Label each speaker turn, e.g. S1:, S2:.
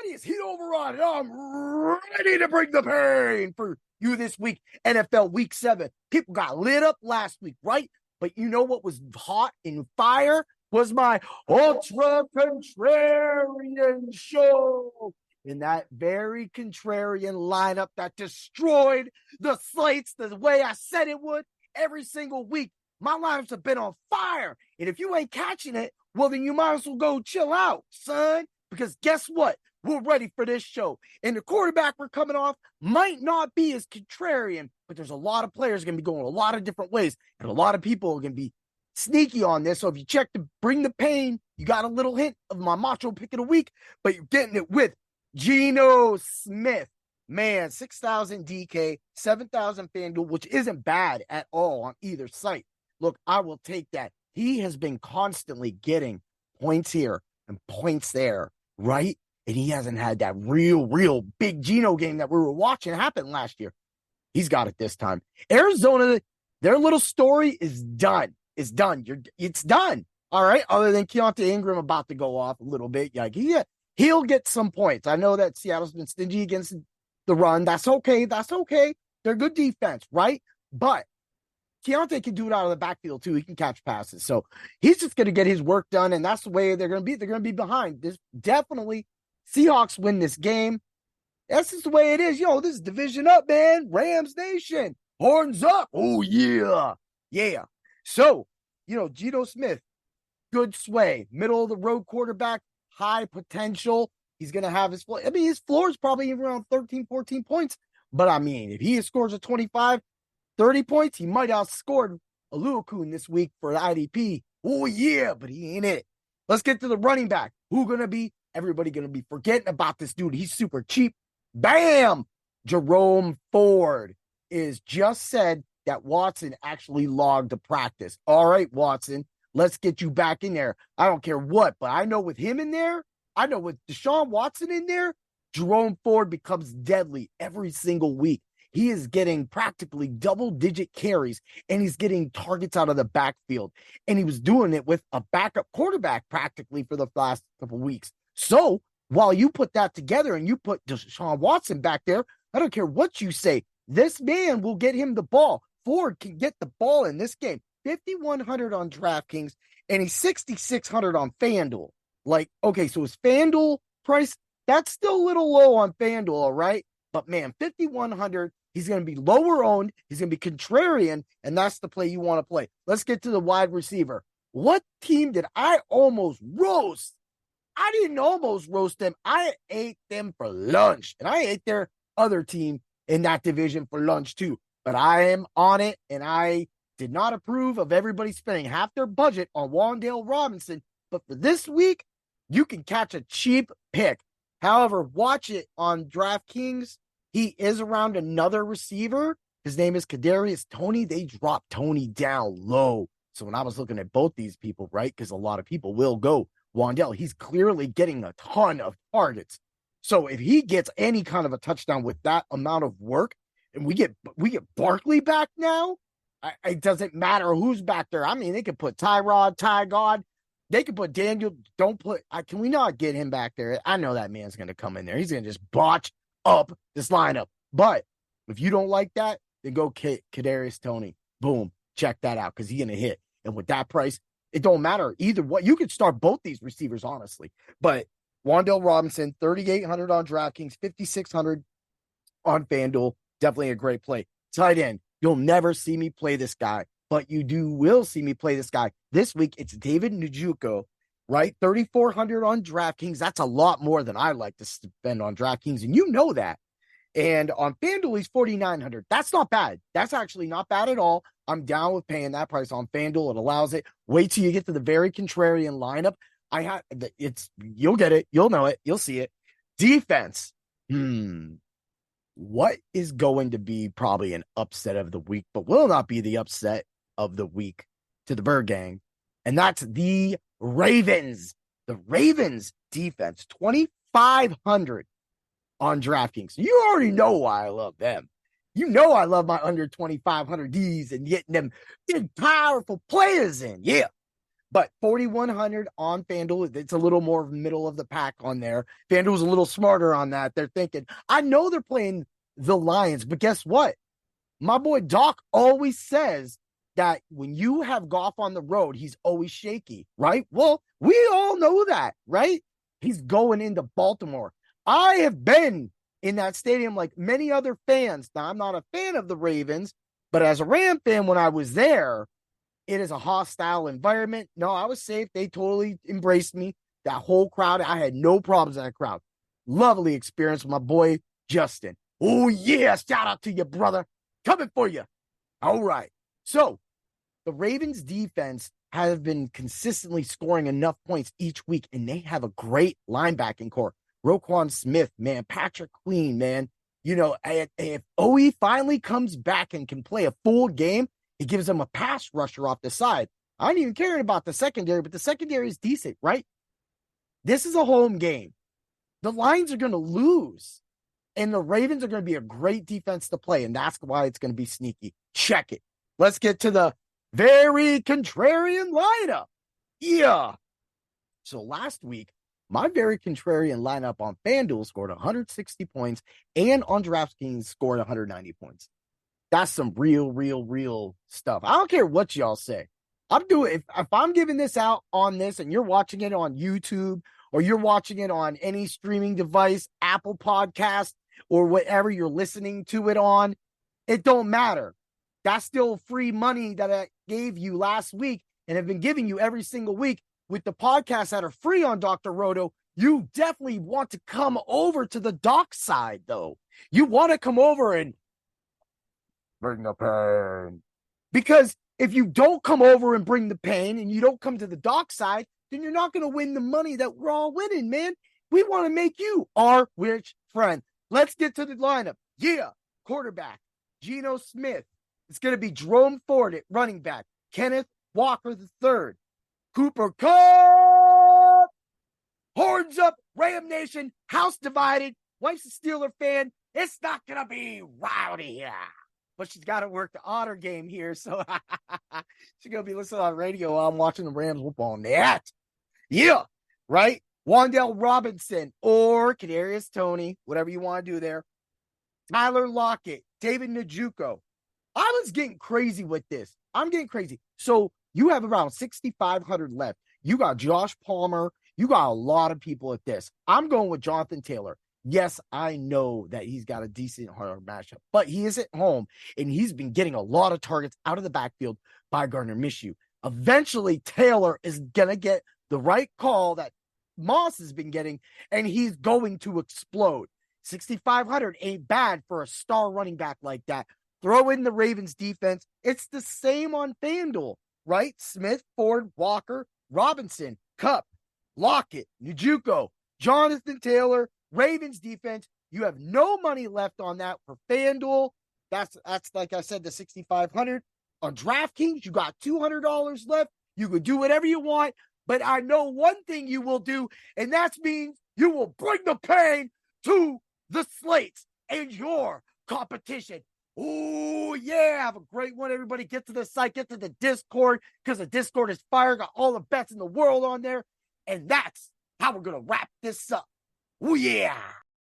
S1: everybody, it's Heat Override, and I'm ready to bring the pain for you this week. NFL Week 7. People got lit up last week, right? But you know what was hot and fire? Was my Ultra Contrarian Show. In that very contrarian lineup that destroyed the slates the way I said it would every single week. My lineups have been on fire. And if you ain't catching it, well, then you might as well go chill out, son. Because guess what? We're ready for this show. And the quarterback we're coming off might not be as contrarian, but there's a lot of players going to be going a lot of different ways. And a lot of people are going to be sneaky on this. So if you check to bring the pain, you got a little hint of my macho pick of the week, but you're getting it with Geno Smith. Man, 6,000 DK, 7,000 FanDuel, which isn't bad at all on either site. Look, I will take that. He has been constantly getting points here and points there, right? And he hasn't had that real big Geno game that we were watching happen last year. He's got it this time. Arizona, their little story is done. It's done. It's done. All right. Other than Keontae Ingram about to go off a little bit. Like he'll get some points. I know that Seattle's been stingy against the run. That's okay. They're good defense, right? But Keontae can do it out of the backfield too. He can catch passes. So he's just going to get his work done, and that's the way they're going to be. They're going to be behind. This definitely Seahawks win this game. That's just the way it is. This is division up, man. Rams Nation. Horns up. Oh, yeah. Yeah. So, Geno Smith, good sway. Middle of the road quarterback, high potential. He's going to have his floor. I mean, his floor is probably around 13, 14 points. But, I mean, if he scores a 25, 30 points, he might outscored Aluakun this week for the IDP. Oh, yeah, but he ain't it. Let's get to the running back. Who going to be? Everybody going to be forgetting about this dude. He's super cheap. Bam! Jerome Ford is just said that Watson actually logged to practice. All right, Watson, let's get you back in there. I don't care what, but I know with him in there, I know with Deshaun Watson in there, Jerome Ford becomes deadly every single week. He is getting practically double-digit carries, and he's getting targets out of the backfield. And he was doing it with a backup quarterback practically for the last couple weeks. So while you put that together and you put Deshaun Watson back there, I don't care what you say. This man will get him the ball. Ford can get the ball in this game. 5,100 on DraftKings, and he's 6,600 on FanDuel. Like, okay, so his FanDuel price, that's still a little low on FanDuel, all right? But, man, 5,100, he's going to be lower owned. He's going to be contrarian, and that's the play you want to play. Let's get to the wide receiver. What team did I almost roast? I didn't almost roast them. I ate them for lunch, and I ate their other team in that division for lunch too. But I am on it, and I did not approve of everybody spending half their budget on Wan'Dale Robinson. But for this week, you can catch a cheap pick. However, watch it on DraftKings. He is around another receiver. His name is Kadarius Toney. They dropped Toney down low. So when I was looking at both these people, right, because a lot of people will go Wan'Dale, he's clearly getting a ton of targets. So if he gets any kind of a touchdown with that amount of work, and we get Barkley back now, it doesn't matter who's back there. I mean, they could put Tyrod, Ty God. They could put Daniel. Can we not get him back there? I know that man's going to come in there. He's going to just botch up this lineup. But if you don't like that, then go Kadarius Toney. Boom. Check that out because he's going to hit. And with that price, it don't matter either what. You could start both these receivers, honestly. But Wan'Dale Robinson, 3,800 on DraftKings, 5,600 on FanDuel. Definitely a great play. Tight end. You'll never see me play this guy, but will see me play this guy. This week, it's David Njoku, right? 3,400 on DraftKings. That's a lot more than I like to spend on DraftKings, and you know that. And on FanDuel, he's 4,900. That's not bad. That's actually not bad at all. I'm down with paying that price on FanDuel. It allows it. Wait till you get to the very contrarian lineup. You'll get it. You'll know it. You'll see it. Defense. What is going to be probably an upset of the week, but will not be the upset of the week to the Bird Gang? And that's the Ravens. The Ravens defense, 2,500 on DraftKings. You already know why I love them. You know I love my under 2,500 Ds and getting them big, powerful players in. Yeah. But 4,100 on FanDuel, it's a little more middle of the pack on there. FanDuel's a little smarter on that. They're thinking, I know they're playing the Lions, but guess what? My boy Doc always says that when you have Goff on the road, he's always shaky, right? Well, we all know that, right? He's going into Baltimore. I have been in that stadium like many other fans. Now, I'm not a fan of the Ravens, but as a Ram fan, when I was there, it is a hostile environment. No, I was safe. They totally embraced me. That whole crowd, I had no problems in that crowd. Lovely experience with my boy Justin. Oh, yeah. Shout out to you, brother. Coming for you. All right. So the Ravens defense have been consistently scoring enough points each week, and they have a great linebacking core. Roquan Smith, man, Patrick Queen, man. You know, if OE finally comes back and can play a full game, it gives them a pass rusher off the side. I don't even care about the secondary, but the secondary is decent, right? This is a home game. The Lions are going to lose, and the Ravens are going to be a great defense to play, and that's why it's going to be sneaky. Check it. Let's get to the Very Contrarian Lineup. Yeah. So last week, my Very Contrarian Lineup on FanDuel scored 160 points, and on DraftKings scored 190 points. That's some real stuff. I don't care what y'all say. I'm doing, if I'm giving this out on this and you're watching it on YouTube or you're watching it on any streaming device, Apple Podcast, or whatever you're listening to it on, it don't matter. That's still free money that I gave you last week and have been giving you every single week with the podcasts that are free on Dr. Roto. You definitely want to come over to the doc side, though. You want to come over and bring the pain. Because if you don't come over and bring the pain and you don't come to the doc side, then you're not going to win the money that we're all winning, man. We want to make you our rich friend. Let's get to the lineup. Yeah, quarterback, Geno Smith. It's going to be Jerome Ford at running back, Kenneth Walker III, Cooper Kupp. Horns up, Ram Nation, house divided. Wife's a Steeler fan. It's not going to be rowdy here. But she's got to work the honor game here, so she's going to be listening on radio while I'm watching the Rams whoop on that. Yeah, right? Wan'Dale Robinson or Kadarius Toney, whatever you want to do there. Tyler Lockett, David Njoku. I was getting crazy with this. I'm getting crazy. So you have around 6,500 left. You got Josh Palmer. You got a lot of people at this. I'm going with Jonathan Taylor. Yes, I know that he's got a decent hard matchup, but he is at home, and he's been getting a lot of targets out of the backfield by Gardner Minshew. Eventually, Taylor is going to get the right call that Moss has been getting, and he's going to explode. 6,500 ain't bad for a star running back like that. Throw in the Ravens defense. It's the same on FanDuel, right? Smith, Ford, Walker, Robinson, Kupp, Lockett, Njoku, Jonathan Taylor, Ravens defense. You have no money left on that for FanDuel. That's like I said, the 6,500. On DraftKings, you got $200 left. You can do whatever you want, but I know one thing you will do, and that means you will bring the pain to the slates and your competition. Oh, yeah. Have a great one, everybody. Get to the site. Get to the Discord, because the Discord is fire. Got all the bets in the world on there. And that's how we're going to wrap this up. Oh, yeah.